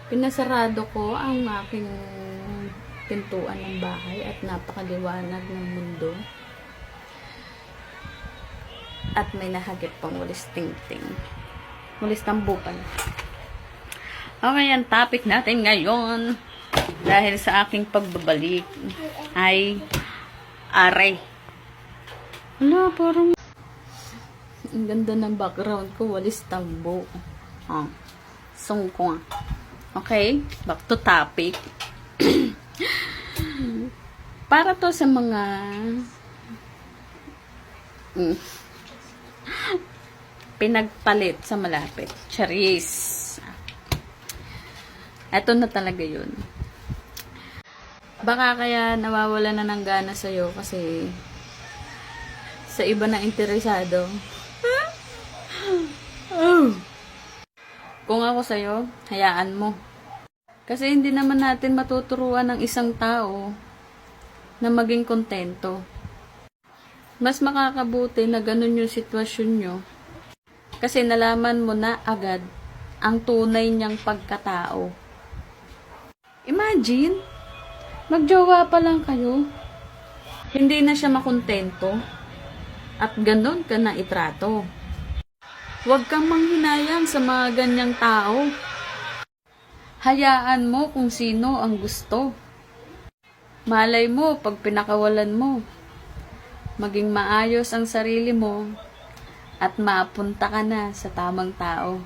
Pinasarado ko ang aking pintuan ng bahay at napakaliwanag ng mundo. At may nahagip pang walis tingting. Walis tambukan. Okay, ang topic natin ngayon dahil sa aking pagbabalik ay aray. Wala, parang ang ganda ng background ko, walis tambo. Sungkong. Okay, back to topic. Para to sa mga pinagpalit sa malapit. Charis. Eto na talaga yun. Baka kaya nawawala na ng gana sa'yo kasi sa iba na interesado. Kung ako sa'yo, hayaan mo. Kasi hindi naman natin matuturuan ng isang tao na maging kontento. Mas makakabuti na ganun yung sitwasyon nyo. Kasi nalaman mo na agad ang tunay niyang pagkatao. Imagine, magjowa pa lang kayo. Hindi na siya makontento. At ganun ka na itrato. Huwag kang manghinayang sa mga ganyang tao. Hayaan mo kung sino ang gusto. Malay mo pag pinakawalan mo. Maging maayos ang sarili mo at mapunta ka na sa tamang tao.